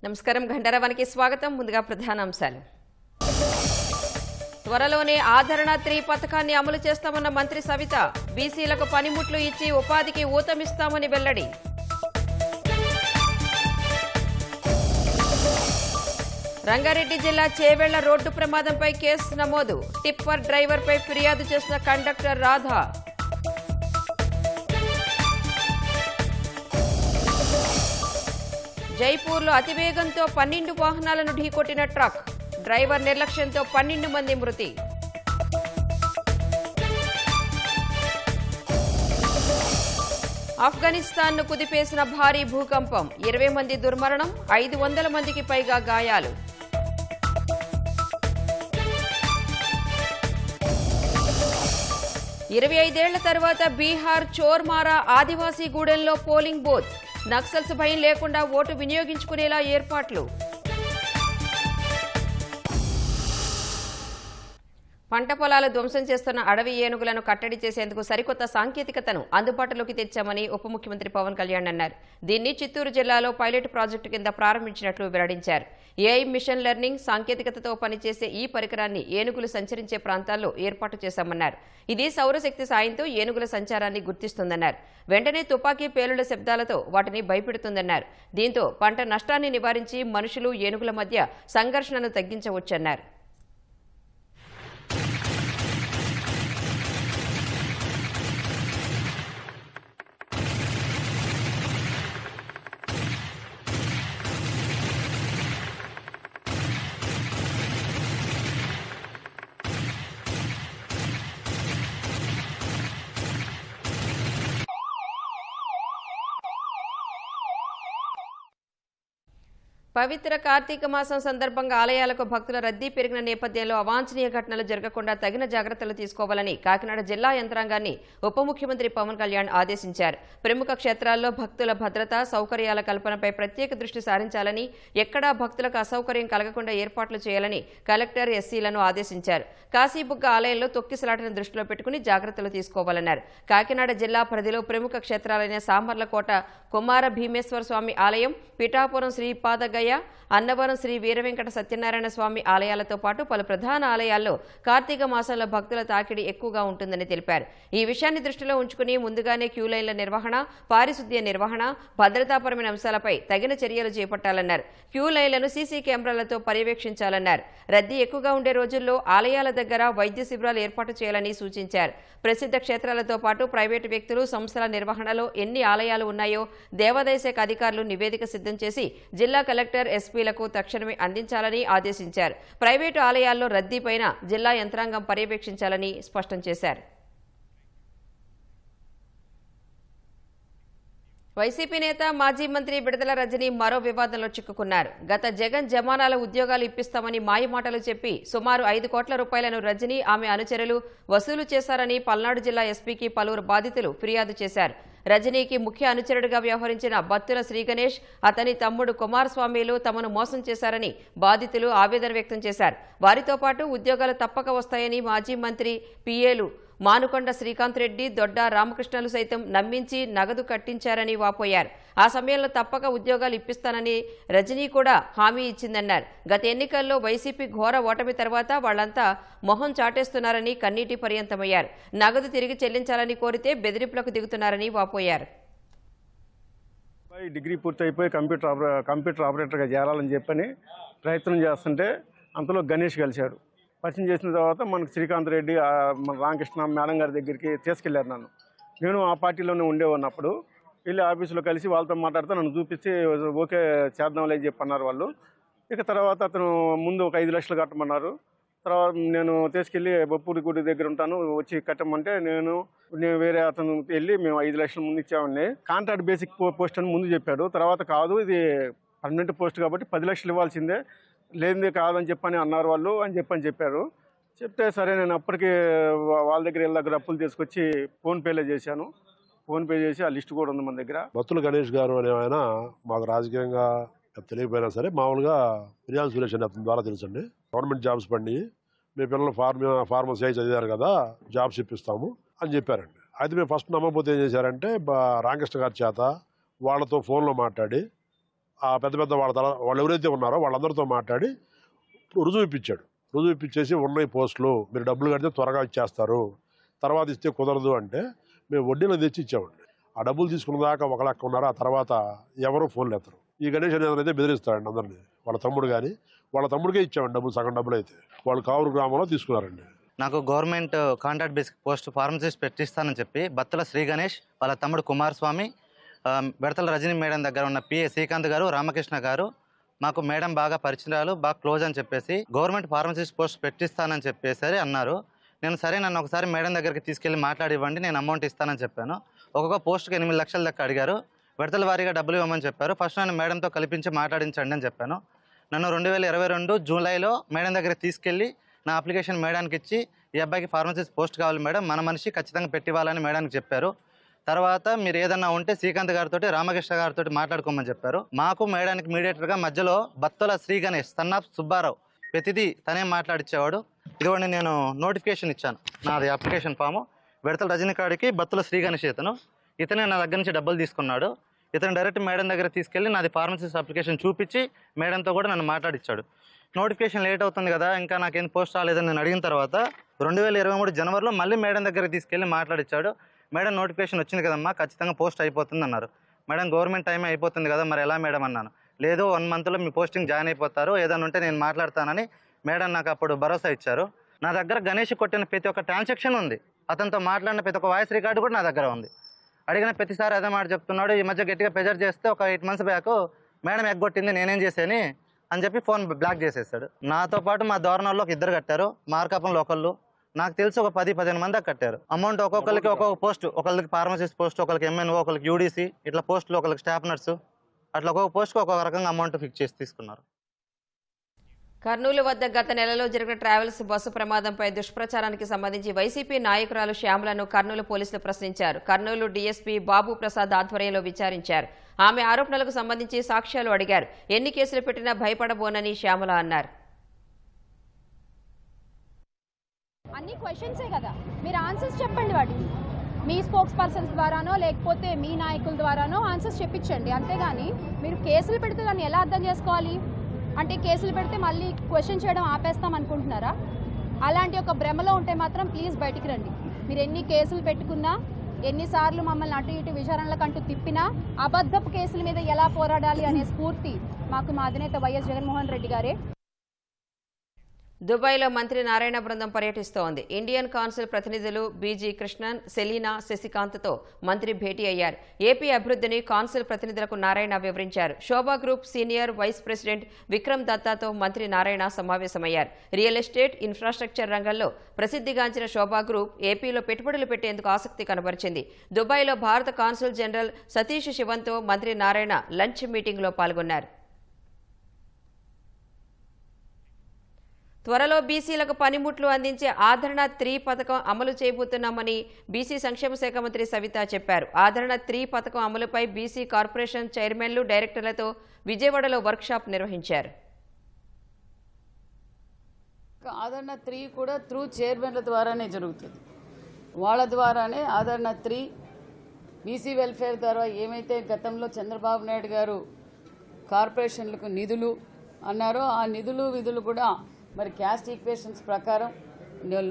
నమస్కారం గంటరవానికి స్వాగతం. ముందుగా ప్రధానాంశాలు. త్వరలోనే ఆదరణ 3 పథకాన్ని అమలు చేస్తామన్న మంత్రి సవిత. బీసీలకు పనిముట్లు ఇచ్చి ఉపాధికి ఊతమిస్తామని వెల్లడి. రంగారెడ్డి జిల్లా చేవెళ్ల రోడ్డు ప్రమాదంపై కేసు నమోదు. టిప్పర్ డ్రైవర్పై ఫిర్యాదు చేసిన కండక్టర్ రాధా. జైపూర్లో అతివేగంతో 12 వాహనాలను ఢీకొట్టిన ట్రక్. డ్రైవర్ నిర్లక్ష్యంతో 12 మంది మృతి. ఆఫ్ఘనిస్తాన్ను కుదిపేసిన భారీ భూకంపం. 20 మంది దుర్మరణం, 500 మందికి పైగా గాయాలు. ఇరవై 25 ఏళ్ల తర్వాత బీహార్ చోర్మారా ఆదివాసీ గూడెంలో పోలింగ్ బూత్. నక్సల్స్ భయం లేకుండా ఓటు వినియోగించుకునేలా ఏర్పాట్లు. పంట పొలాలు ధ్వంసం చేస్తున్న అడవి ఏనుగులను కట్టడి చేసేందుకు సరికొత్త సాంకేతికతను అందుబాటులోకి తెచ్చామని ఉప ముఖ్యమంత్రి పవన్ కళ్యాణ్ అన్నారు. దీన్ని చిత్తూరు జిల్లాలో పైలట్ ప్రాజెక్టు కింద ప్రారంభించినట్లు వెల్లడించారు. ఏఐ మిషన్ లెర్నింగ్ సాంకేతికతతో పనిచేసే ఈ పరికరాన్ని ఏనుగులు సంచరించే ప్రాంతాల్లో ఏర్పాటు చేశామన్నారు. ఇది సౌరశక్తి సాయంతో ఏనుగుల సంచారాన్ని గుర్తిస్తుందన్నారు. వెంటనే తుపాకీ పేలుళ్ల శబ్దాలతో వాటిని భయపెడుతుందన్నారు. దీంతో పంట నష్టాన్ని నివారించి మనుషులు ఏనుగుల మధ్య సంఘర్షణను తగ్గించవచ్చన్నారు. పవిత్ర కార్తీక మాసం సందర్భంగా ఆలయాలకు భక్తుల రద్దీ పెరిగిన నేపథ్యంలో అవాంఛనీయ ఘటనలు జరగకుండా తగిన జాగ్రత్తలు తీసుకోవాలని కాకినాడ జిల్లా యంత్రాంగాన్ని ఉప ముఖ్యమంత్రి పవన్ కళ్యాణ్ ఆదేశించారు. ప్రముఖ క్షేత్రాల్లో భక్తుల భద్రత, సౌకర్యాల కల్పనపై ప్రత్యేక దృష్టి సారించాలని, ఎక్కడా భక్తులకు అసౌకర్యం కలగకుండా ఏర్పాట్లు చేయాలని కలెక్టర్, ఎస్సీలను ఆదేశించారు. కాశీబుగ్గ ఆలయంలో తొక్కిసలాటను దృష్టిలో పెట్టుకుని జాగ్రత్తలు తీసుకోవాలన్నారు. కాకినాడ జిల్లా పరిధిలో ప్రముఖ క్షేత్రాలైన సామర్లకోట కుమార భీమేశ్వర స్వామి ఆలయం, పిఠాపురం శ్రీపాదగయ, అన్నవరం శ్రీ వీరవెంకట సత్యనారాయణ స్వామి ఆలయాలతో పాటు పలు ప్రధాన ఆలయాల్లో కార్తీక మాసంలో భక్తుల తాకిడి ఎక్కువగా ఉంటుందని తెలిపారు. ఈ విషయాన్ని దృష్టిలో ఉంచుకుని ముందుగానే క్యూలైన్ల నిర్వహణ, పారిశుద్ధ్య నిర్వహణ, భద్రతాపరమైన అంశాలపై తగిన చర్యలు చేపట్టాలన్నారు. క్యూలైన్లను సీసీ కెమెరాలతో పర్యవేక్షించాలన్నారు. రద్దీ ఎక్కువగా ఉండే రోజుల్లో ఆలయాల దగ్గర వైద్య శిబిరాలు ఏర్పాటు చేయాలని సూచించారు. ప్రసిద్ధ క్షేత్రాలతో పాటు ప్రైవేటు వ్యక్తులు, సంస్థల నిర్వహణలో ఎన్ని ఆలయాలు ఉన్నాయో దేవాదాయ శాఖ అధికారులు నివేదిక సిద్ధం చేసి జిల్లా కలెక్టర్, ఎస్పీలకు తక్షణమే అందించాలని ఆదేశించారు. ప్రైవేటు ఆలయాల్లో రద్దీపైన జిల్లా యంత్రాంగం పర్యవేక్షించాలని స్పష్టం చేశారు. వైసీపీ నేత, మాజీ మంత్రి విడుదల రజని మరో వివాదంలో చిక్కుకున్నారు. గత జగన్ జమానాల ఉద్యోగాలు ఇప్పిస్తామని మాయమాటలు చెప్పి సుమారు 5 కోట్ల రూపాయలను రజని, ఆమె అనుచరులు వసూలు చేశారని పల్నాడు జిల్లా ఎస్పీకి పలువురు బాధితులు ఫిర్యాదు చేశారు. రజనీకి ముఖ్య అనుచరుడిగా వ్యవహరించిన బత్తుల శ్రీగణేష్, అతని తమ్ముడు కుమారస్వామిలు తమను మోసం చేశారని బాధితులు ఆవేదన వ్యక్తం చేశారు. వారితో పాటు ఉద్యోగాలు తప్పక వస్తాయని మాజీ మంత్రి పిఏలు మానుకొండ శ్రీకాంత్ రెడ్డి, దొడ్డ రామకృష్ణలు సైతం నమ్మించి నగదు కట్టించారని వాపోయారు. ఆ సమయంలో తప్పక ఉద్యోగాలు ఇప్పిస్తానని రజనీ కూడా హామీ ఇచ్చిందన్నారు. గత ఎన్నికల్లో వైసీపీ ఘోర ఓటమి తర్వాత వాళ్లంతా మొహం చాటేస్తున్నారని కన్నీటి పర్యంతమయ్యారు. నగదు తిరిగి చెల్లించాలని కోరితే బెదిరింపులకు దిగుతున్నారని వాపోయారు. డిగ్రీ పూర్తయిపోయి కంప్యూటర్ ఆపరేటర్గా చేరాలని చెప్పని ప్రయత్నం చేస్తుంటే అంతలో గణేష్ కలిశాడు. పరిచయం చేసిన తర్వాత మనకు శ్రీకాంత్ రెడ్డి, మన రామకృష్ణ మేడం గారి దగ్గరికి తీసుకెళ్లారు. నేను ఆ పార్టీలోనే ఉండేవాడినప్పుడు వెళ్ళి ఆఫీసులో కలిసి వాళ్ళతో మాట్లాడితే నన్ను చూపించి ఓకే చేద్దాంలే చెప్పన్నారు వాళ్ళు. ఇక తర్వాత అతను ముందు ఒక 5 లక్షలు కట్టమన్నారు. తర్వాత నేను తీసుకెళ్ళి బొప్పూడి గుడి దగ్గర ఉంటాను, వచ్చి కట్టమంటే నేను వేరే అతను వెళ్ళి మేము 5 లక్షలు ముందు ఇచ్చామండి. కాంట్రాక్ట్ బేసిక్ పోస్ట్ అని ముందు చెప్పాడు. తర్వాత కాదు, ఇది పర్మనెంట్ పోస్ట్ కాబట్టి 10 లక్షలు ఇవ్వాల్సిందే, లేనిదే కాదని చెప్పని అన్నారు వాళ్ళు అని చెప్పారు. చెప్తే సరే నేను అప్పటికి వాళ్ళ దగ్గర దగ్గర అప్పులు తీసుకొచ్చి ఫోన్పేలో చేశాను. ఫోన్పే చేసి ఆ లిస్ట్ కూడా ఉంది మన దగ్గర. బత్తుల గణేష్ గారు అనే ఆయన మాకు రాజకీయంగా తెలియకపోయినా సరే మామూలుగా ఫిర్యాదు సురేష్ అని అతని ద్వారా తెలుసండి. గవర్నమెంట్ జాబ్స్ పడి మీ పిల్లలు ఫార్మసీ అయి చదివారు కదా, జాబ్స్ ఇప్పిస్తాము అని చెప్పారండి. అయితే మేము ఫస్ట్ నమ్మకపోతే ఏం చేశారంటే రామకృష్ణ గారి చేత వాళ్ళతో ఫోన్లో మాట్లాడి ఆ పెద్ద పెద్ద వాళ్ళు ఎవరైతే ఉన్నారో వాళ్ళందరితో మాట్లాడి రుజువు ఇప్పించేసి ఉన్నాయి పోస్టులు, మీరు డబ్బులు కడితే త్వరగా ఇచ్చేస్తారు, తర్వాత ఇస్తే కుదరదు అంటే మేము వడ్డీలో తెచ్చి ఇచ్చామండి. ఆ డబ్బులు తీసుకున్న దాకా ఒక లెక్క ఉన్నారు, ఆ తర్వాత ఎవరు ఫోన్లు ఎత్తరు. ఈ గణేష్ అనేది అయితే బెదిరిస్తాడండి అందరినీ. వాళ్ళ తమ్ముడు కానీ వాళ్ళ తమ్ముడికే ఇచ్చామండి డబ్బులు, సగం డబ్బులు అయితే వాళ్ళు కావూరు గ్రామంలో తీసుకున్నారండి. నాకు government contract basic post pharmacist పెట్టిస్తానని చెప్పి బత్తుల శ్రీ గణేష్, వాళ్ళ తమ్ముడు కుమారస్వామి, బెడతల రజనీ మేడం దగ్గర ఉన్న పిఏ శ్రీకాంత్ గారు, రామకృష్ణ గారు మాకు మేడం బాగా పరిచయాలు, బాగా క్లోజ్ అని చెప్పేసి గవర్నమెంట్ ఫార్మసిస్ట్ పోస్ట్ పెట్టిస్తానని చెప్పేసరి అన్నారు. నేను సరే నన్ను ఒకసారి మేడం దగ్గరికి తీసుకెళ్ళి మాట్లాడివ్వండి, నేను అమౌంట్ ఇస్తానని చెప్పాను. ఒక్కొక్క పోస్ట్కి 8 లక్షల దాకా అడిగారు. విడతల వారీగా డబ్బులు ఇవ్వమని చెప్పారు. ఫస్ట్ నన్ను మేడంతో కల్పించి మాట్లాడించండి అని చెప్పాను. నన్ను 2022 జూలైలో మేడం దగ్గరికి తీసుకెళ్ళి నా అప్లికేషన్ మేడానికి ఇచ్చి, ఈ అబ్బాయికి ఫార్మసిస్ట్ పోస్ట్ కావాలి మేడం, మన మనిషి ఖచ్చితంగా పెట్టివ్వాలని మేడానికి చెప్పారు. తర్వాత మీరు ఏదన్నా ఉంటే శ్రీకాంత్ గారితో, రామకృష్ణ గారితో మాట్లాడుకోమని చెప్పారు. మాకు మేడానికి మీడియేటర్గా మధ్యలో బత్తుల శ్రీ గణేష్, సన్నాఫ్ సుబ్బారావు ప్రతిదీ తనే మాట్లాడిచ్చేవాడు. ఇదిగోండి నేను నోటిఫికేషన్ ఇచ్చాను, నాది అప్లికేషన్ ఫాము. విడతల రజనీకాడికి బత్తుల శ్రీ గణేష్ ఇతనే నా దగ్గర నుంచి డబ్బులు తీసుకున్నాడు. ఇతను డైరెక్ట్ మేడం దగ్గర తీసుకెళ్ళి నాది ఫార్మసిస్ట్ అప్లికేషన్ చూపించి మేడంతో కూడా నన్ను మాట్లాడిచ్చాడు. నోటిఫికేషన్ లేట్ అవుతుంది కదా, ఇంకా నాకేం పోస్ట్ రాలేదని నేను అడిగిన తర్వాత 2023 జనవరిలో మళ్ళీ మేడం దగ్గర తీసుకెళ్ళి మాట్లాడిచ్చాడు. మేడం నోటిఫికేషన్ వచ్చింది కదమ్మా, ఖచ్చితంగా పోస్ట్ అయిపోతుంది అన్నారు. మేడం గవర్నమెంట్ టైం అయిపోతుంది కదా, మరి ఎలా మేడం అన్నాను. లేదు 1 మంత్లో మీ పోస్టింగ్ జాయిన్ అయిపోతారు, ఏదైనా ఉంటే నేను మాట్లాడతానని మేడం నాకు అప్పుడు భరోసా ఇచ్చారు. నా దగ్గర గణేష్ కొట్టిన ప్రతి ఒక్క ట్రాన్సాక్షన్ ఉంది, అతనితో మాట్లాడిన ప్రతి ఒక్క వాయిస్ రికార్డు కూడా నా దగ్గర ఉంది. అడిగిన ప్రతిసారి అదే మాట చెప్తున్నాడు. ఈ మధ్య గట్టిగా ప్రెజర్ చేస్తే ఒక 8 మంత్స్ బ్యాక్ మేడం ఎగ్గొట్టింది, నేనేం చేశాను అని చెప్పి ఫోన్ బ్లాక్ చేసేసాడు. నాతో పాటు మా దోరణాల్లో 2 కట్టారు, మార్కాపురంలో ఒకళ్ళు, నాకు తెలిసి ఒక 10-15 మంది కట్టారు. అమౌంట్ ఒక్కొక్కరికి ఒక్కొక్క పోస్ట్, ఒకరికి ఫార్మసిస్ట్ పోస్ట్, ఒకరికి ఎంఎన్ఓ, ఒకరికి యూడీసీ, ఇట్లా పోస్టులు, ఒకరికి స్టాఫ్ నర్సు, అట్లా ఒక్కొక్క పోస్ట్కి ఒక్కొక్క రకంగా అమౌంట్ ఫిక్స్ చేసి తీసుకున్నారు. కర్నూలు వద్ద గత నెలలో జరిగిన ట్రావెల్స్ బస్సు ప్రమాదంపై దుష్ప్రచారానికి సంబంధించి వైసీపీ నాయకురాలు శ్యామలను కర్నూలు పోలీసులు ప్రశ్నించారు. కర్నూలు డీఎస్పీ బాబు ప్రసాద్ ఆధ్వర్యంలో విచారించారు. ఆమె ఆరోపణలకు సంబంధించి సాక్ష్యాలు అడిగారు. ఎన్ని కేసులు పెట్టినా భయపడబోనని శ్యామల అన్నారు. అన్ని క్వశ్చన్సే కదా, మీరు ఆన్సర్స్ చెప్పండి, వాటికి మీ స్పోక్స్ పర్సన్స్ ద్వారానో లేకపోతే మీ నాయకుల ద్వారానో ఆన్సర్స్ చెప్పించండి. అంతేగాని మీరు కేసులు పెడితే దాన్ని ఎలా అర్థం చేసుకోవాలి? అంటే కేసులు పెడితే మళ్ళీ క్వశ్చన్ చేయడం ఆపేస్తాం అనుకుంటున్నారా? అలాంటి ఒక భ్రమలో ఉంటే మాత్రం ప్లీజ్ బయటికి రండి. మీరు ఎన్ని కేసులు పెట్టుకున్నా, ఎన్నిసార్లు మమ్మల్ని అటు ఇటు విచారణలకంటూ తిప్పినా, అబద్ధపు కేసుల మీద ఎలా పోరాడాలి అనే స్ఫూర్తి మాకు మా అధినేత వైఎస్ జగన్మోహన్ రెడ్డి గారే. దుబాయ్లో మంత్రి నారాయణ బృందం పర్యటిస్తోంది. ఇండియన్ కాన్సుల్ ప్రతినిధులు బీజీ కృష్ణన్, సెలీనా, శశికాంత్తో మంత్రి భేటీ అయ్యారు. ఏపీ అభివృద్ధిని కాన్సుల్ ప్రతినిధులకు నారాయణ వివరించారు. Sobha group senior vice president Vikram దత్తాతో మంత్రి నారాయణ సమావేశమయ్యారు. రియల్ ఎస్టేట్, ఇన్ఫ్రాస్ట్రక్చర్ రంగంలో ప్రసిద్ధిగాంచిన శోభా గ్రూప్ ఏపీలో పెట్టుబడులు పెట్టేందుకు ఆసక్తి కనబరిచింది. దుబాయ్లో భారత కాన్సుల్ జనరల్ సతీష్ శివన్తో మంత్రి నారాయణ లంచ్ మీటింగ్లో పాల్గొన్నారు. త్వరలో బీసీలకు పనిముట్లు అందించే ఆదరణ 3 పథకం అమలు చేయబోతున్నామని బీసీ సంక్షేమ శాఖ మంత్రి సవిత చెప్పారు. ఆదరణ 3 పథకం అమలుపై బీసీ కార్పొరేషన్ చైర్మన్లు, డైరెక్టర్లతో విజయవాడలో వర్క్షాప్ నిర్వహించారు. ఆదరణ 3 కూడా త్రూ చైర్మన్ల ద్వారానే జరుగుతుంది. వాళ్ళ ద్వారానే ఆదరణ 3 బీసీ వెల్ఫేర్ ద్వారా ఏమైతే గతంలో చంద్రబాబు నాయుడు గారు కార్పొరేషన్లకు నిధులు అన్నారో, ఆ నిధులు విధులు కూడా మరి క్యాస్ట్ ఈక్వేషన్స్ ప్రకారం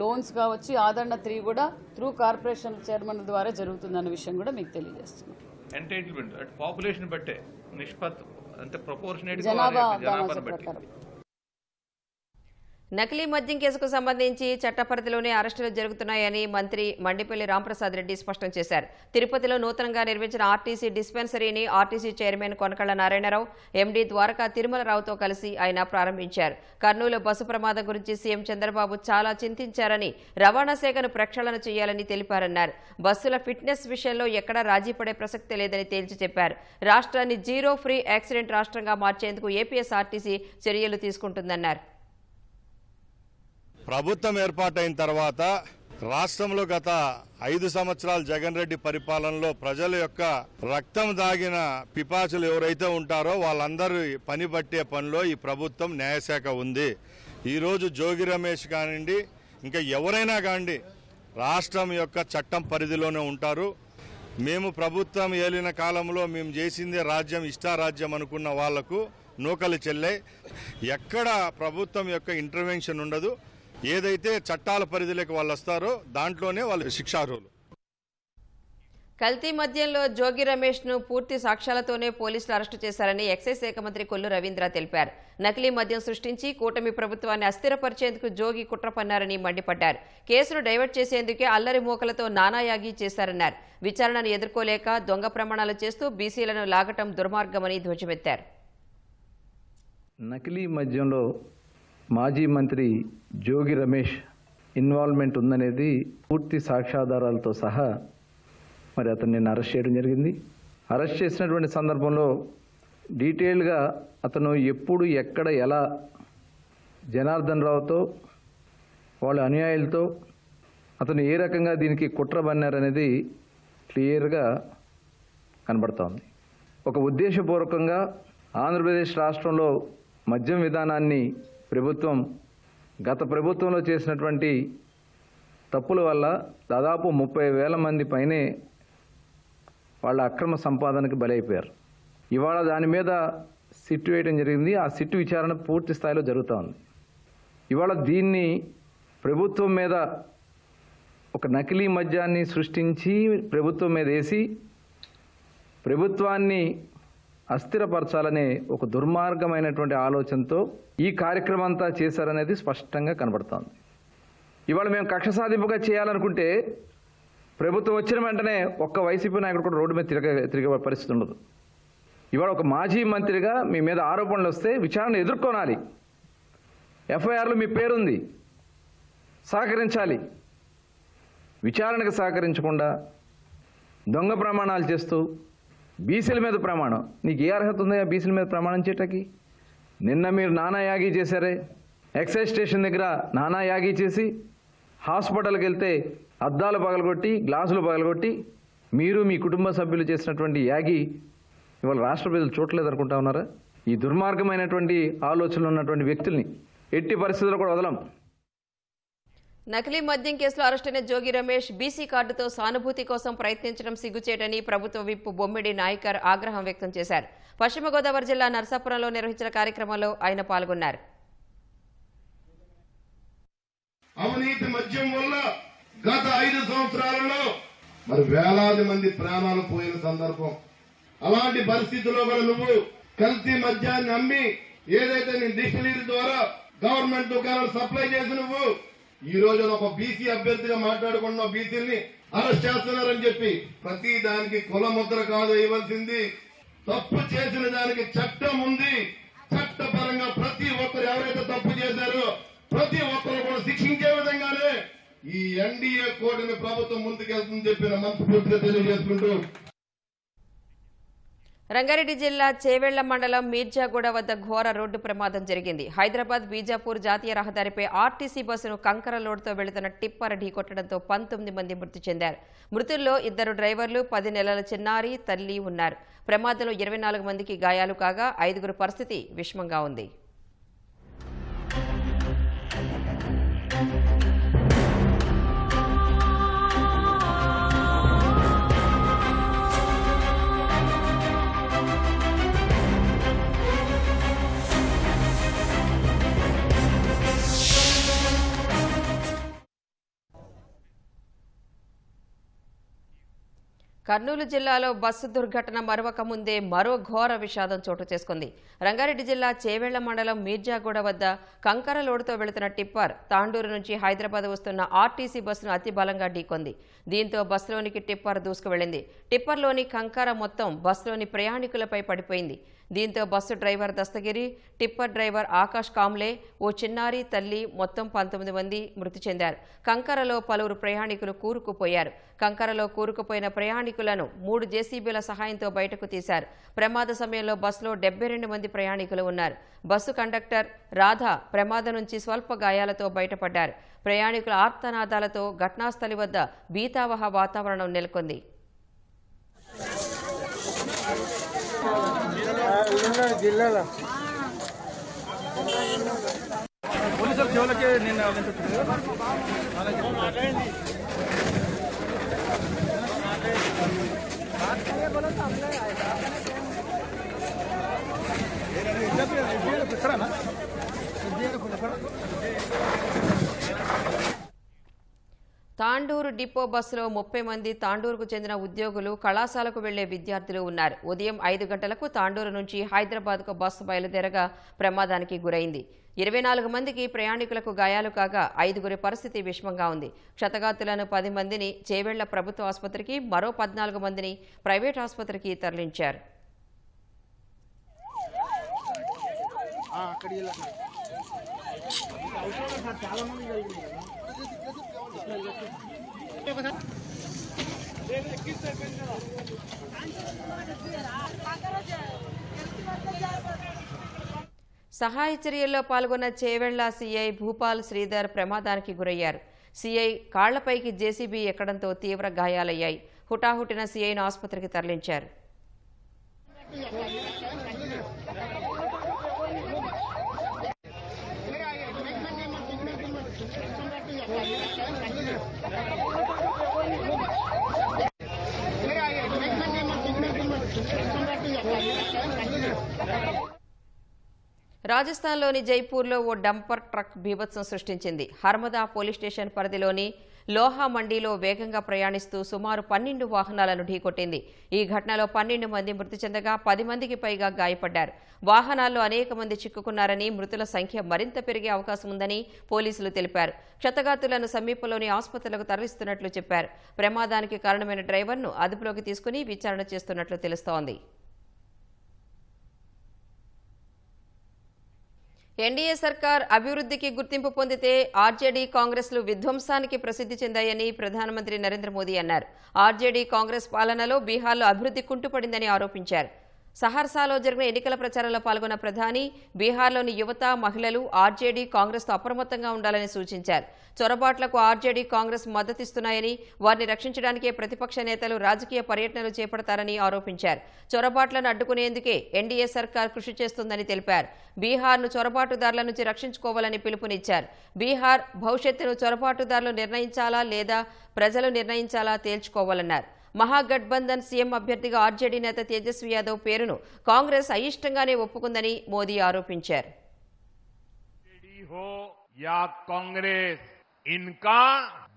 లోన్స్ కావచ్చు, ఆదరణ 3 కూడా త్రూ కార్పొరేషన్ చైర్మన్ ద్వారా జరుగుతుందన్న విషయం కూడా మీకు తెలియజేస్తున్నాం. ఎంటైటిల్మెంట్ అంటే పాపులేషన్ బట్టే నిష్పత్తి, అంటే ప్రపోర్షనేట్ జనాభా ప్రకారం. నకిలీ మద్యం కేసుకు సంబంధించి చట్టపరిధిలోనే అరెస్టులు జరుగుతున్నాయని మంత్రి మండిపల్లి రాంప్రసాద్ రెడ్డి స్పష్టం చేశారు. తిరుపతిలో నూతనంగా నిర్మించిన ఆర్టీసీ డిస్పెన్సరీని RTC chairman Konakalla Narayana Rao, MD Dwaraka తిరుమలరావుతో కలిసి ఆయన ప్రారంభించారు. కర్నూలు బస్సు ప్రమాదం గురించి సీఎం చంద్రబాబు చాలా చింతించారని, రవాణా శాఖను ప్రక్షాళన చేయాలని తెలిపారన్నారు. బస్సుల ఫిట్నెస్ విషయంలో ఎక్కడా రాజీ పడే ప్రసక్తే లేదని తేల్చి చెప్పారు. రాష్ట్రాన్ని జీరో ఫ్రీ యాక్సిడెంట్ రాష్ట్రంగా మార్చేందుకు ఏపీఎస్ఆర్టీసీ చర్యలు తీసుకుంటుందన్నారు. ప్రభుత్వం ఏర్పాటైన తర్వాత రాష్ట్రంలో గత 5 సంవత్సరాలు జగన్ రెడ్డి పరిపాలనలో ప్రజల యొక్క రక్తం దాగిన పిపాచులు ఎవరైతే ఉంటారో వాళ్ళందరూ పని పట్టే పనిలో ఈ ప్రభుత్వం న్యాయశాఖ ఉంది. ఈరోజు జోగి రమేష్ కానివ్వండి, ఇంకా ఎవరైనా కానివ్వండి, రాష్ట్రం యొక్క చట్టం పరిధిలోనే ఉంటారు. మేము ప్రభుత్వం ఏలిన కాలంలో మేము చేసిందే రాజ్యం ఇష్టారాజ్యం అనుకున్న వాళ్లకు నూకలు చెల్లే. ఎక్కడ ప్రభుత్వం యొక్క ఇంటర్వెన్షన్ ఉండదు. ఏదైతే చట్టాల పరిధిలోకి వాళ్ళు వస్తారో దాంట్లోనే వాళ్ళు శిక్షార్హులు. కల్తీ మద్యంలో జోగి రమేష్ను పూర్తి సాక్ష్యాలతోనే పోలీసులు అరెస్టు చేశారని ఎక్సైజ్ శాఖ మంత్రి కొల్లు రవీంద్ర తెలిపారు. నకిలీ మద్యం సృష్టించి కూటమి ప్రభుత్వాన్ని అస్థిరపరిచేందుకు జోగి కుట్ర పన్నారని మండిపడ్డారు. కేసును డైవర్ట్ చేసేందుకే అల్లరి మూకలతో నానాయాగి చేశారన్నారు. విచారణను ఎదుర్కోలేక దొంగ ప్రమాణాలు చేస్తూ బీసీలను లాగటం దుర్మార్గమని ధ్వజమెత్తారు. నకిలీ మద్యంలో మాజీ మంత్రి జోగి రమేష్ ఇన్వాల్వ్మెంట్ ఉందనేది పూర్తి సాక్ష్యాధారాలతో సహా మరి అతన్ని అరెస్ట్ చేయడం జరిగింది. అరెస్ట్ చేసినటువంటి సందర్భంలో డీటెయిల్గా అతను ఎప్పుడు ఎక్కడ ఎలా జనార్దన్ రావుతో వాళ్ళ అనుయాయులతో అతను ఏ రకంగా దీనికి కుట్ర పన్నారనేది క్లియర్గా కనబడతా ఉంది. ఒక ఉద్దేశపూర్వకంగా ఆంధ్రప్రదేశ్ రాష్ట్రంలో మద్యం విధానాన్ని గత ప్రభుత్వంలో చేసినటువంటి తప్పుల వల్ల దాదాపు 30,000 మంది పైనే వాళ్ళ అక్రమ సంపాదనకు బలైపోయారు. ఇవాళ దాని మీద సిట్టు వేయడం జరిగింది. ఆ సిట్టు విచారణ పూర్తి స్థాయిలో జరుగుతూ ఉంది. ఇవాళ దీన్ని ప్రభుత్వం మీద ఒక నకిలీ మద్యాన్ని సృష్టించి ప్రభుత్వం మీద వేసి ప్రభుత్వాన్ని అస్థిరపరచాలనే ఒక దుర్మార్గమైనటువంటి ఆలోచనతో ఈ కార్యక్రమం అంతా చేశారనేది స్పష్టంగా కనబడుతోంది. ఇవాళ మేము కక్ష సాధింపుగా చేయాలనుకుంటే ప్రభుత్వం వచ్చిన వెంటనే ఒక్క వైసీపీ నాయకుడు కూడా రోడ్డు మీద తిరిగే పరిస్థితి ఉండదు. ఇవాళ ఒక మాజీ మంత్రిగా మీ మీద ఆరోపణలు వస్తే విచారణ ఎదుర్కొనాలి. ఎఫ్ఐఆర్లో మీ పేరుంది, సహకరించాలి. విచారణకు సహకరించకుండా దొంగ ప్రమాణాలు చేస్తూ బీసీల మీద ప్రమాణం, నీకు ఏ అర్హత ఉందా బీసీల మీద ప్రమాణం చేయటానికి? నిన్న మీరు నానాయాగి చేశారే, ఎక్సైజ్ స్టేషన్ దగ్గర నానాయాగి చేసి హాస్పిటల్కి వెళ్తే అద్దాలు పగలగొట్టి గ్లాసులు పగలగొట్టి మీరు మీ కుటుంబ సభ్యులు చేసినటువంటి యాగి ఇవాళ రాష్ట్ర ప్రజలు చూడలేదు అనుకుంటా ఉన్నారా? ఈ దుర్మార్గమైనటువంటి ఆలోచనలు ఉన్నటువంటి వ్యక్తుల్ని ఎట్టి పరిస్థితుల్లో కూడా వదలం. నకిలీ మద్యం కేసులో అరెస్టైన జోగి రమేష్ బీసీ కార్డుతో సానుభూతి కోసం ప్రయత్నించడం సిగ్గుచేటని ప్రభుత్వ విప్ బొమ్మిడి నాయకర్ ఆగ్రహం వ్యక్తం చేశారు. పశ్చిమ గోదావరి జిల్లా నర్సాపురంలో నిర్వహించిన కార్యక్రమంలో ఆయన పాల్గొన్నారు. అవినీతి మద్యం వల్ల గత 5 సంవత్సరాలలో మరి వేలాది మంది ప్రాణాలు పోయిన సందర్భం. అలాంటి పరిస్థితుల్లో కూడా నువ్వు కల్తీ మద్యాన్ని అమ్మి ఏదైతే నీ డిస్టిలరీ ద్వారా గవర్నమెంట్ దుకాణాలు సప్లై చేసి నువ్వు ఈ రోజు ఒక బీసీ అభ్యర్థిగా మాట్లాడుకున్న బీసీని అరెస్ట్ చేస్తున్నారని చెప్పి ప్రతి దానికి కుల ముద్ర కాదు ఇవ్వాల్సింది. తప్పు చేసిన దానికి చట్టం ఉంది. చట్టపరంగా ప్రతి ఒక్కరు ఎవరైతే తప్పు చేశారో ప్రతి ఒక్కరు కూడా శిక్షించే విధంగానే ఈ ఎన్డీఏ కోర్టుని ప్రభుత్వం ముందుకెళ్తుందని చెప్పిన మనస్ఫూర్తిగా తెలియజేసుకుంటూ రంగారెడ్డి జిల్లా చేవెళ్ల మండలం మీర్జాగూడ వద్ద ఘోర రోడ్డు ప్రమాదం జరిగింది. హైదరాబాద్ బీజాపూర్ జాతీయ రహదారిపై ఆర్టీసీ బస్సును కంకర లోడ్తో వెళుతున్న టిప్పర్ ఢీకొట్టడంతో 19 మంది మృతి చెందారు. మృతుల్లో 2 డ్రైవర్లు, 10 నెలల చిన్నారి, తల్లి ఉన్నారు. ప్రమాదంలో 24 మందికి గాయాలు కాగా 5 పరిస్థితి విషమంగా ఉంది. కర్నూలు జిల్లాలో బస్సు దుర్ఘటన మరొక ముందే మరో ఘోర విషాదం చోటు చేసుకుంది. రంగారెడ్డి జిల్లా చేవెళ్ల మండలం మీర్జాగూడ వద్ద కంకర లోడుతో వెళుతున్న టిప్పర్ తాండూరు నుంచి హైదరాబాద్ వస్తున్న ఆర్టీసీ బస్సును అతి బలంగా ఢీకొంది. దీంతో బస్సులోనికి టిప్పర్ దూసుకువెళ్లింది. టిప్పర్లోని కంకర మొత్తం బస్సులోని ప్రయాణికులపై పడిపోయింది. దీంతో bus driver Dastagiri, tipper driver Akash Kamble, ఓ చిన్నారి, తల్లి మొత్తం 19 మంది మృతి చెందారు. కంకరలో పలువురు ప్రయాణికులు కూరుకుపోయారు. కంకరలో కూరుకుపోయిన ప్రయాణికులను 3 జేసీబీల సహాయంతో బయటకు తీశారు. ప్రమాద సమయంలో బస్సులో 72 మంది ప్రయాణికులు ఉన్నారు. బస్సు కండక్టర్ రాధ ప్రమాదం నుంచి స్వల్ప గాయాలతో బయటపడ్డారు. ప్రయాణికుల ఆర్తనాదాలతో ఘటనాస్థలి వద్ద భీతావహ వాతావరణం నెలకొంది. తాండూరు డిపో బస్సులో 30 మంది తాండూరుకు చెందిన ఉద్యోగులు కళాశాలకు వెళ్లే విద్యార్థులు ఉన్నారు. ఉదయం 5 గంటలకు తాండూరు నుంచి హైదరాబాద్కు బస్సు బయలుదేరగా ప్రమాదానికి గురైంది. 24 మందికి ప్రయాణికులకు గాయాలు కాగా 5గురి పరిస్థితి విషమంగా ఉంది. క్షతగాతులను 10 మందిని చేవెళ్ల ప్రభుత్వ ఆసుపత్రికి, మరో 14 మందిని ప్రైవేట్ ఆసుపత్రికి తరలించారు. సహాయ చర్యల్లో పాల్గొన్న చేవెళ్ల సీఐ భూపాల్ శ్రీధర్ ప్రమాదానికి గురయ్యారు. సీఐ కాళ్లపైకి జేసీబీ ఎక్కడంతో తీవ్ర గాయాలయ్యాయి. హుటాహుటిన సీఐను ఆసుపత్రికి తరలించారు. రాజస్థాన్లోని జైపూర్లో ఓ డంపర్ ట్రక్ బీభత్సం సృష్టించింది. హర్మదా పోలీస్ స్టేషన్ పరిధిలోని లోహా మండీలో వేగంగా ప్రయాణిస్తూ సుమారు 12 వాహనాలను ఢీకొట్టింది. ఈ ఘటనలో 12 మంది మృతి చెందగా 10 మందికి పైగా గాయపడ్డారు. వాహనాల్లో అనేక మంది చిక్కుకున్నారని, మృతుల సంఖ్య మరింత పెరిగే అవకాశం ఉందని పోలీసులు తెలిపారు. క్షతగాతులను సమీపంలోని ఆసుపత్రులకు తరలిస్తున్నట్లు చెప్పారు. ప్రమాదానికి కారణమైన డ్రైవర్ను అదుపులోకి తీసుకుని విచారణ చేస్తున్నట్లు తెలుస్తోంది. ఎన్డీఏ సర్కార్ అభివృద్ధికి గుర్తింపు పొందితే ఆర్జేడీ కాంగ్రెస్లు విధ్వంసానికి ప్రసిద్ధి చెందాయని ప్రధానమంత్రి నరేంద్ర మోదీ అన్నారు. ఆర్జేడీ కాంగ్రెస్ పాలనలో బీహార్లో అభివృద్ధి కుంటుపడిందని ఆరోపించారు. సహర్సాలో జరిగిన ఎన్నికల ప్రచారంలో పాల్గొన్న ప్రధాని బీహార్లోని యువత, మహిళలు ఆర్జేడీ కాంగ్రెస్తో అప్రమత్తంగా ఉండాలని సూచించారు. చొరబాట్లకు ఆర్జేడీ కాంగ్రెస్ మద్దతిస్తున్నాయని, వారిని రక్షించడానికే ప్రతిపక్ష నేతలు రాజకీయ పర్యటనలు చేపడతారని ఆరోపించారు. చొరబాట్లను అడ్డుకునేందుకే ఎన్డీఏ సర్కార్ కృషి చేస్తుందని తెలిపారు. బీహార్ను చొరబాటుదారుల నుంచి రక్షించుకోవాలని పిలుపునిచ్చారు. బీహార్ భవిష్యత్తును చొరబాటుదారులు నిర్ణయించాలా లేదా ప్రజలు నిర్ణయించాలా తేల్చుకోవాలన్నారు. మహాగఠబంధన్ సీఎం అభ్యర్థిగా ఆర్జేడీ నేత తేజస్వి యాదవ్ పేరును కాంగ్రెస్ అయిష్టంగానే ఒప్పుకుందని మోదీ ఆరోపించారు. या कांग्रेस, इनका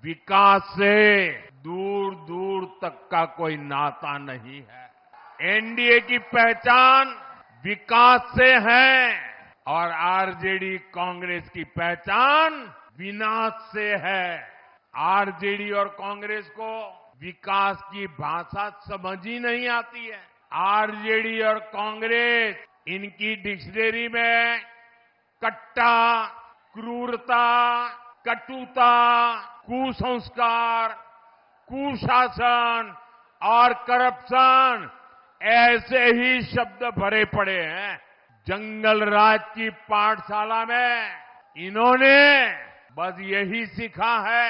विकास से दूर दूर तक का कोई नाता नहीं है। एनडीए की पहचान विकास से है और आरजेडी कांग्रेस की पहचान विनाश से है। आरजेडी और कांग्रेस को विकास की भाषा समझ ही नहीं आती है। आरजेडी और कांग्रेस, इनकी डिक्शनरी में कट्टा, क्रूरता, कटुता, कुसंस्कार, कुशासन और करप्शन ऐसे ही शब्द भरे पड़े हैं। जंगल राज की पाठशाला में इन्होंने बस यही सीखा है।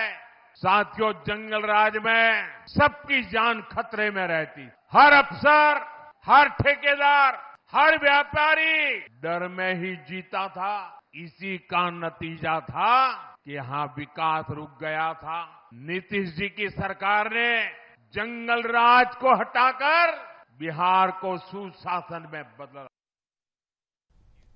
साथियों, जंगल राज में सबकी जान खतरे में रहती, हर अफसर, हर ठेकेदार, हर व्यापारी डर में ही जीता था। इसी का नतीजा था कि यहाँ विकास रुक गया था। नीतीश जी की सरकार ने जंगल राज को हटाकर बिहार को सुशासन में बदला।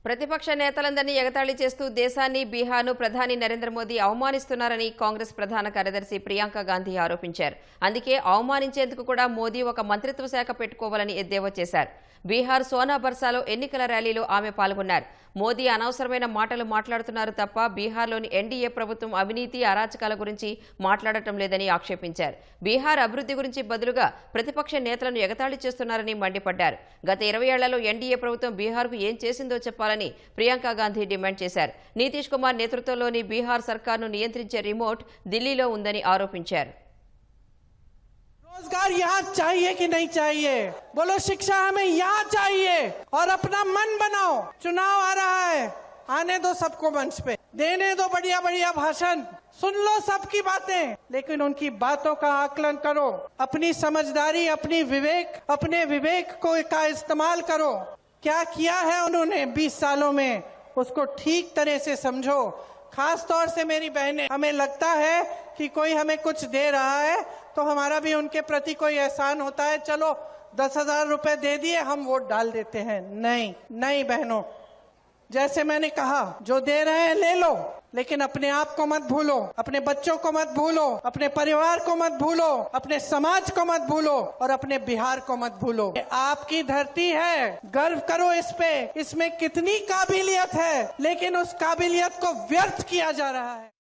ప్రతిపక్ష నేతలందరినీ ఎగతాళి చేస్తూ దేశాన్ని, బీహార్ను ప్రధాని నరేంద్ర మోదీ అవమానిస్తున్నారని కాంగ్రెస్ ప్రధాన కార్యదర్శి ప్రియాంక గాంధీ ఆరోపించారు. అందుకే అవమానించేందుకు కూడా మోదీ ఒక మంత్రిత్వ శాఖ పెట్టుకోవాలని ఎద్దేవా చేశారు. బీహార్ సోనాబర్సాలో ఎన్నికల ర్యాలీలో ఆమె పాల్గొన్నారు. మోదీ అనవసరమైన మాటలు మాట్లాడుతున్నారు తప్ప బీహార్లోని ఎన్డీఏ ప్రభుత్వం అవినీతి, అరాచకాల గురించి మాట్లాడటం లేదని ఆక్షేపించారు. బీహార్ అభివృద్ధి గురించి బదులుగా ప్రతిపక్ష నేతలను ఎగతాళి చేస్తున్నారని మండిపడ్డారు. గత 20 ఏళ్లలో ఎన్డీఏ ప్రభుత్వం బీహార్కు ఏం చేసిందో చెప్పాలని ప్రియాంక గాంధీ డిమాండ్ చేశారు. నితీష్ కుమార్ నేతృత్వంలోని బీహార్ సర్కార్ను నియంత్రించే రిమోట్ ఢిల్లీలో ఉందని ఆరోపించారు. रोजगार यहाँ चाहिए कि नहीं चाहिए? बोलो, शिक्षा हमें यहाँ चाहिए और अपना मन बनाओ। चुनाव आ रहा है, आने दो सबको मंच पे, देने दो बढ़िया बढ़िया भाषण, सुन लो सबकी बातें, लेकिन उनकी बातों का आकलन करो। अपनी समझदारी, अपने विवेक को का इस्तेमाल करो। क्या किया है उन्होंने 20 सालों में, उसको ठीक तरह से समझो। खास तौर से मेरी बहनें, हमें लगता है कि कोई हमें कुछ दे रहा है तो हमारा भी उनके प्रति कोई एहसान होता है, चलो 10,000 रुपए दे दिए हम वोट डाल देते हैं। नहीं बहनों, जैसे मैंने कहा, जो दे रहे हैं ले लो, लेकिन अपने आप को मत भूलो, अपने बच्चों को मत भूलो, अपने परिवार को मत भूलो, अपने समाज को मत भूलो और अपने बिहार को मत भूलो। ये आपकी धरती है, गर्व करो इस पे, इसमें कितनी काबिलियत है, लेकिन उस काबिलियत को व्यर्थ किया जा रहा है।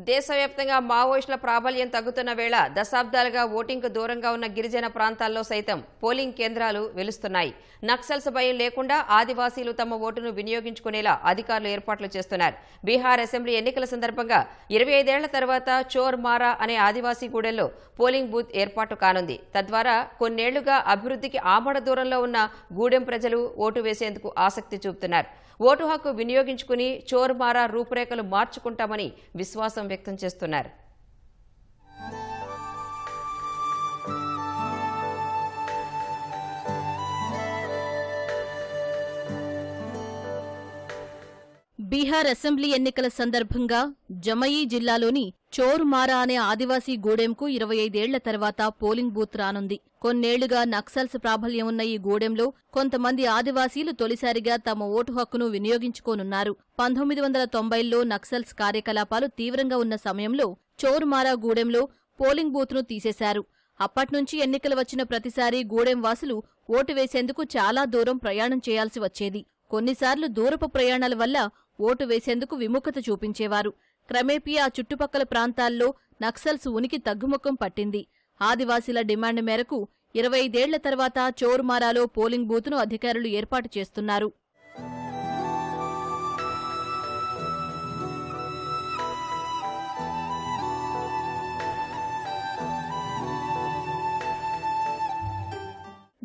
దేశవ్యాప్తంగా మావోయిస్టుల ప్రాబల్యం తగ్గుతున్న వేళ దశాబ్దాలుగా ఓటింగ్కు దూరంగా ఉన్న గిరిజన ప్రాంతాల్లో సైతం పోలింగ్ కేంద్రాలు వెలుస్తున్నాయి. నక్సల్స్ భయం లేకుండా ఆదివాసీలు తమ ఓటును వినియోగించుకునేలా అధికారులు ఏర్పాట్లు చేస్తున్నారు. బీహార్ అసెంబ్లీ ఎన్నికల సందర్భంగా 25 ఏళ్ల తర్వాత చోర్ మారా అనే ఆదివాసీ గూడెంలో పోలింగ్ బూత్ ఏర్పాటు కానుంది. తద్వారా కొన్నేళ్లుగా అభివృద్ధికి ఆమడ దూరంలో ఉన్న గూడెం ప్రజలు ఓటు వేసేందుకు ఆసక్తి చూపుతున్నారు. ఓటు హక్కు వినియోగించుకుని చోర్మారా రూపురేఖలు మార్చుకుంటామని విశ్వాసం వ్యక్తం చేస్తున్నారు. బీహార్ అసెంబ్లీ ఎన్నికల సందర్భంగా జమయి జిల్లాలోని చోర్మారా అనే ఆదివాసీ గూడెంకు 25 ఏళ్ల తర్వాత పోలింగ్ బూత్ రానుంది. కొన్నేళ్లుగా నక్సల్స్ ప్రాబల్యం ఉన్న ఈ గూడెంలో కొంతమంది ఆదివాసీలు తొలిసారిగా తమ ఓటు హక్కును వినియోగించుకోనున్నారు. 1990లో నక్సల్స్ కార్యకలాపాలు తీవ్రంగా ఉన్న సమయంలో చోర్మారా గూడెంలో పోలింగ్ బూత్ను తీసేశారు. అప్పట్నుంచి ఎన్నికలు వచ్చిన ప్రతిసారి గూడెం వాసులు ఓటు వేసేందుకు చాలా దూరం ప్రయాణం చేయాల్సి వచ్చేది. కొన్నిసార్లు దూరపు ప్రయాణాల వల్ల ఓటు వేసేందుకు విముఖత చూపించేవారు. క్రమేపీ ఆ చుట్టుపక్కల ప్రాంతాల్లో నక్సల్స్ ఉనికి తగ్గుముఖం పట్టింది. ఆదివాసీల డిమాండ్ మేరకు 25 ఏళ్ల తర్వాత చోర్మారాలో పోలింగ్ బూత్ను అధికారులు ఏర్పాటు చేస్తున్నారు.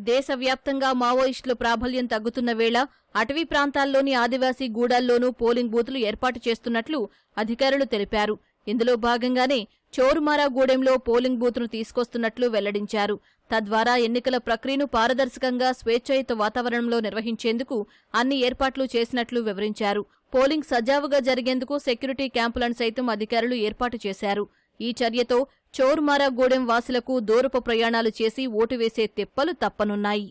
దేశవ్యాప్తంగా మావోయిస్టుల ప్రాబల్యం తగ్గుతున్న వేళ అటవీ ప్రాంతాల్లోని ఆదివాసీ గూడాల్లోనూ పోలింగ్ బూతులు ఏర్పాటు చేస్తున్నట్లు అధికారులు తెలిపారు. ఇందులో భాగంగానే చోరుమారా గూడెంలో పోలింగ్ బూత్ను తీసుకొస్తున్నట్లు వెల్లడించారు. తద్వారా ఎన్నికల ప్రక్రియను పారదర్శకంగా స్వేచ్ఛాయుత వాతావరణంలో నిర్వహించేందుకు అన్ని ఏర్పాట్లు చేసినట్లు వివరించారు. పోలింగ్ సజావుగా జరిగేందుకు సెక్యూరిటీ క్యాంపులను సైతం అధికారులు ఏర్పాటు చేశారు. ఈ చర్యతో చోరుమారా గూడెం వాసులకు దూరపు ప్రయాణాలు చేసి ఓటు వేసే తిప్పలు తప్పనున్నాయి.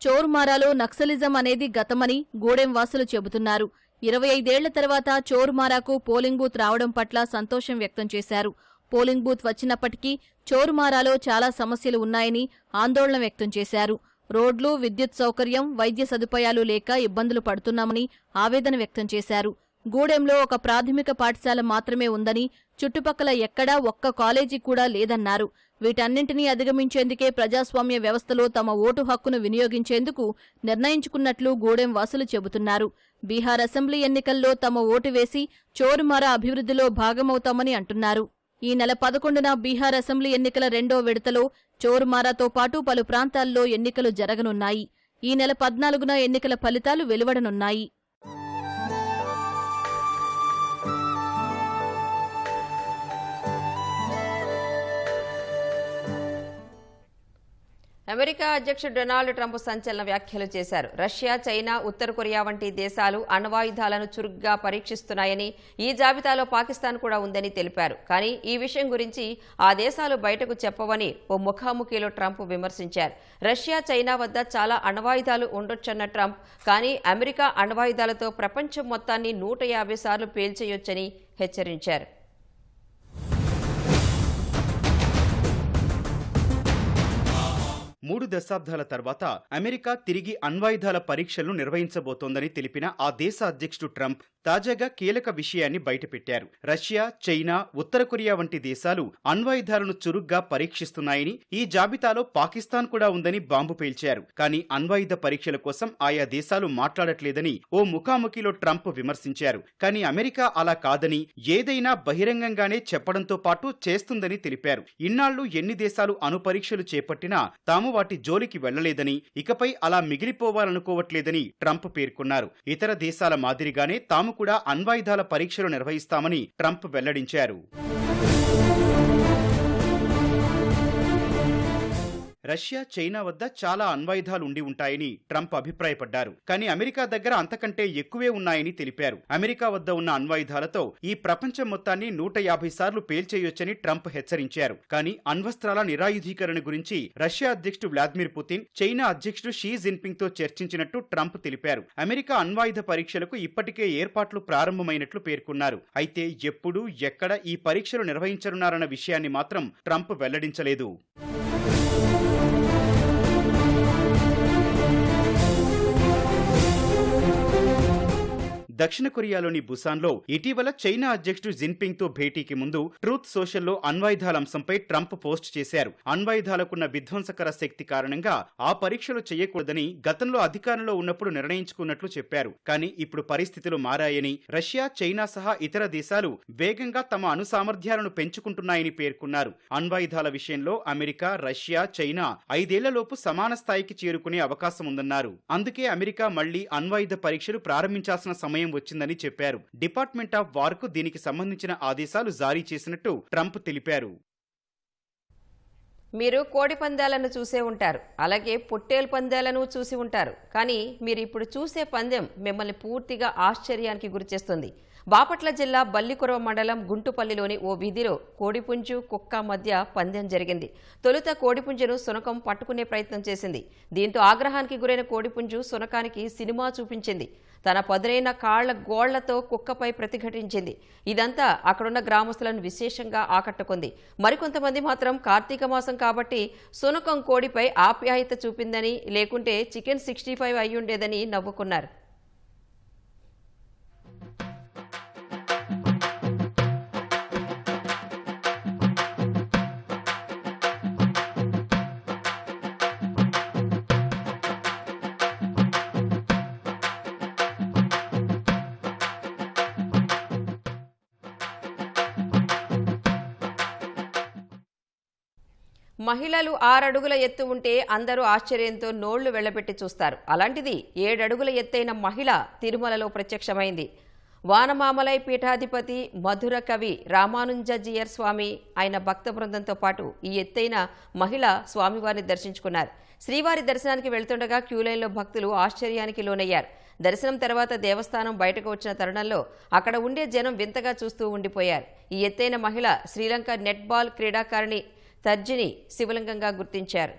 చోర్మారాలో నక్సలిజం అనేది గతమని గూడెం వాసులు చెబుతున్నారు. 25 ఏళ్ల తర్వాత చోర్మారాకు పోలింగ్ బూత్ రావడం పట్ల సంతోషం వ్యక్తం చేశారు. పోలింగ్ బూత్ వచ్చినప్పటికీ చోర్మారాలో చాలా సమస్యలు ఉన్నాయని ఆందోళన వ్యక్తం చేశారు. రోడ్లు, విద్యుత్ సౌకర్యం, వైద్య సదుపాయాలు లేక ఇబ్బందులు పడుతున్నామని ఆవేదన వ్యక్తం చేశారు. గూడెంలో ఒక ప్రాథమిక పాఠశాల మాత్రమే ఉందని, చుట్టుపక్కల ఎక్కడా ఒక్క కాలేజీ కూడా లేదన్నారు. వీటన్నింటినీ అధిగమించేందుకే ప్రజాస్వామ్య వ్యవస్థలో తమ ఓటు హక్కును వినియోగించేందుకు నిర్ణయించుకున్నట్లు గూడెం వాసులు చెబుతున్నారు. బీహార్ అసెంబ్లీ ఎన్నికల్లో తమ ఓటు వేసి చోరుమారా అభివృద్ధిలో భాగమవుతామని అంటున్నారు. ఈ నెల 11న బీహార్ అసెంబ్లీ ఎన్నికల 2వ విడతలో చోరుమారాతో పాటు పలు ప్రాంతాల్లో ఎన్నికలు జరగనున్నాయి. ఈ నెల 14న ఎన్నికల ఫలితాలు వెలువడనున్నాయి. అమెరికా అధ్యక్షుడు డొనాల్డ్ ట్రంప్ సంచలన వ్యాఖ్యలు చేశారు. రష్యా, చైనా, ఉత్తర కొరియా వంటి దేశాలు అణ్వాయుధాలను చురుగ్గా పరీక్షిస్తున్నాయని, ఈ జాబితాలో పాకిస్తాన్ కూడా ఉందని తెలిపారు. కానీ ఈ విషయం గురించి ఆ దేశాలు బయటకు చెప్పవని ఓ ముఖాముఖిలో ట్రంప్ విమర్శించారు. రష్యా, చైనా వద్ద చాలా అణ్వాయుధాలు ఉండొచ్చన్న ట్రంప్, కానీ అమెరికా అణ్వాయుధాలతో ప్రపంచం మొత్తాన్ని 150 సార్లు పేల్చేయొచ్చని హెచ్చరించారు. 3 దశాబ్దాల తర్వాత అమెరికా తిరిగి అణ్వాయుధాల పరీక్షలను నిర్వహించబోతోందని తెలిపిన ఆ దేశ అధ్యక్షుడు ట్రంప్ తాజాగా కీలక విషయాన్ని బయటపెట్టారు. రష్యా, చైనా, ఉత్తర కొరియా వంటి దేశాలు అణ్వాయుధాలను చురుగ్గా పరీక్షిస్తున్నాయని, ఈ జాబితాలో పాకిస్తాన్ కూడా ఉందని బాంబు పేల్చారు. కానీ అణ్వాయుధ పరీక్షల కోసం ఆయా దేశాలు మాట్లాడట్లేదని ఓ ముఖాముఖిలో ట్రంప్ విమర్శించారు. కానీ అమెరికా అలా కాదని, ఏదైనా బహిరంగంగానే చెప్పడంతో పాటు చేస్తుందని తెలిపారు. ఇన్నాళ్లు ఎన్ని దేశాలు అణుపరీక్షలు చేపట్టినా తాము వాటి జోలికి వెళ్లలేదని, ఇకపై అలా మిగిలిపోవాలనుకోవట్లేదని ట్రంప్ పేర్కొన్నారు. ఇతర దేశాల మాదిరిగానే తాము కూడా అణ్వాయుధాల పరీక్షలు నిర్వహిస్తామని ట్రంప్ వెల్లడించారు. రష్యా, చైనా వద్ద చాలా అణ్వాయుధాలు ఉండి ఉంటాయని ట్రంప్ అభిప్రాయపడ్డారు. కానీ అమెరికా దగ్గర అంతకంటే ఎక్కువే ఉన్నాయని తెలిపారు. అమెరికా వద్ద ఉన్న అణ్వాయుధాలతో ఈ ప్రపంచం మొత్తాన్ని 150 సార్లు పేల్చేయొచ్చని ట్రంప్ హెచ్చరించారు. కానీ అణ్వస్త్రాల నిరాయుధీకరణ గురించి రష్యా అధ్యక్షుడు వ్లాదిమిర్ పుతిన్, చైనా అధ్యక్షుడు షీ జిన్పింగ్ తో చర్చించినట్టు ట్రంప్ తెలిపారు. అమెరికా అణ్వాయుధ పరీక్షలకు ఇప్పటికే ఏర్పాట్లు ప్రారంభమైనట్లు పేర్కొన్నారు. అయితే ఎప్పుడు, ఎక్కడ ఈ పరీక్షలు నిర్వహించనున్నారన్న విషయాన్ని మాత్రం ట్రంప్ వెల్లడించలేదు. దక్షిణ కొరియాలోని బుసాన్లో ఇటీవల చైనా అధ్యక్షుడు జిన్పింగ్ తో భేటీకి ముందు ట్రూత్ సోషల్లో అణ్వాయుధాల అంశంపై ట్రంప్ పోస్ట్ చేశారు. అణ్వాయుధాలకున్న విధ్వంసకర శక్తి కారణంగా ఆ పరీక్షలు చేయకూడదని గతంలో అధికారంలో ఉన్నప్పుడు నిర్ణయించుకున్నట్లు చెప్పారు. కానీ ఇప్పుడు పరిస్థితులు మారాయని, రష్యా, చైనా సహా ఇతర దేశాలు వేగంగా తమ అణు సామర్థ్యాలను పెంచుకుంటున్నాయని పేర్కొన్నారు. అణ్వాయుధాల విషయంలో అమెరికా, రష్యా, చైనా 5 ఏళ్లలోపు సమాన స్థాయికి చేరుకునే అవకాశం ఉందన్నారు. అందుకే అమెరికా మళ్లీ అణ్వాయుధ పరీక్షలు ప్రారంభించాల్సిన సమయం వచ్చిందని చెప్పారు. డిపార్ట్మెంట్ ఆఫ్ వార్ కు దీనికి సంబంధించిన ఆదేశాలు జారీ చేసినట్టు ట్రంప్ తెలిపారు. మీరు కోడి పందాలను చూసే ఉంటారు, అలాగే పొట్టేలు పందాలను చూసి ఉంటారు. కానీ మీరు ఇప్పుడు చూసే పందెం మిమ్మల్ని పూర్తిగా ఆశ్చర్యానికి గురిచేస్తుంది. బాపట్ల జిల్లా బల్లికురవ మండలం గుంటుపల్లిలోని ఓ వీధిలో కోడిపుంజు, కుక్క మధ్య పందెం జరిగింది. తొలుత కోడిపుంజును సునకం పట్టుకునే ప్రయత్నం చేసింది. దీంతో ఆగ్రహానికి గురైన కోడిపుంజు సునకానికి సినిమా చూపించింది. తన పదునైన కాళ్ల గోళ్లతో కుక్కపై ప్రతిఘటించింది. ఇదంతా అక్కడున్న గ్రామస్తులను విశేషంగా ఆకట్టుకుంది. మరికొంతమంది మాత్రం కార్తీక మాసం కాబట్టి సునకం కోడిపై ఆప్యాయత చూపిందని, లేకుంటే చికెన్ 65 అయ్యుండేదని నవ్వుకున్నారు. మహిళలు 6 అడుగుల ఎత్తు ఉంటే అందరూ ఆశ్చర్యంతో నోళ్లు వెళ్లబెట్టి చూస్తారు. అలాంటిది 7 అడుగుల ఎత్తైన మహిళ తిరుమలలో ప్రత్యక్షమైంది. వానమామలై పీఠాధిపతి మధుర కవి రామానుజజీయర్ స్వామి ఆయన భక్త బృందంతో పాటు ఈ ఎత్తైన మహిళ స్వామివారిని దర్శించుకున్నారు. శ్రీవారి దర్శనానికి వెళ్తుండగా క్యూలైన్లో భక్తులు ఆశ్చర్యానికి లోనయ్యారు. దర్శనం తర్వాత దేవస్థానం బయటకు వచ్చిన తరుణంలో అక్కడ ఉండే జనం వింతగా చూస్తూ ఉండిపోయారు. ఈ ఎత్తైన మహిళ శ్రీలంక నెట్బాల్ క్రీడాకారిణి తర్జిని శివలింగంగా గుర్తించారు.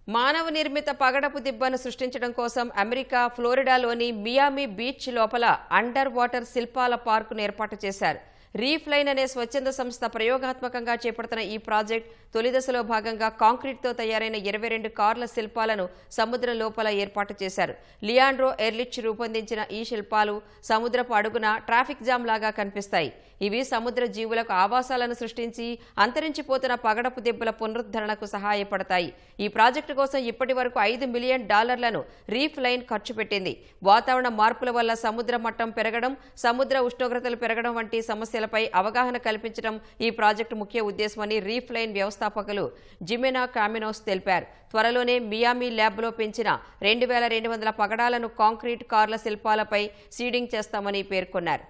మానవ నిర్మిత పగడపు దిబ్బను సృష్టించడం కోసం అమెరికా ఫ్లోరిడాలోని మియామి బీచ్ లోపల అండర్ వాటర్ శిల్పాల పార్కును ఏర్పాటు చేశారు. రీఫ్ లైన్ అనే స్వచ్ఛంద సంస్థ ప్రయోగాత్మకంగా చేపడుతున్న ఈ ప్రాజెక్ట్ తొలి దశలో భాగంగా కాంక్రీట్తో తయారైన 22 కార్ల శిల్పాలను సముద్రం లోపల ఏర్పాటు చేశారు. లియాండ్రో ఎర్లిచ్ రూపొందించిన ఈ శిల్పాలు సముద్రపు అడుగున ట్రాఫిక్ జామ్ లాగా కనిపిస్తాయి. ఇవి సముద్ర జీవులకు ఆవాసాలను సృష్టించి అంతరించిపోతున్న పగడపు దిబ్బల పునరుద్ధరణకు సహాయపడతాయి. ఈ ప్రాజెక్టు కోసం ఇప్పటి వరకు $5 మిలియన్ రీఫ్ లైన్ ఖర్చు పెట్టింది. వాతావరణ మార్పుల వల్ల సముద్ర మట్టం పెరగడం, సముద్ర ఉష్ణోగ్రతలు పెరగడం వంటి సమస్యలపై అవగాహన కల్పించడం ఈ ప్రాజెక్టు ముఖ్య ఉద్దేశమని రీఫ్ లైన్ వ్యవస్థాపకులు జిమెనా కామినోస్ తెలిపారు. త్వరలోనే మియామి ల్యాబ్లో పెంచిన 2200 పగడాలను కాంక్రీట్ కార్ల శిల్పాలపై సీడింగ్ చేస్తామని పేర్కొన్నారు.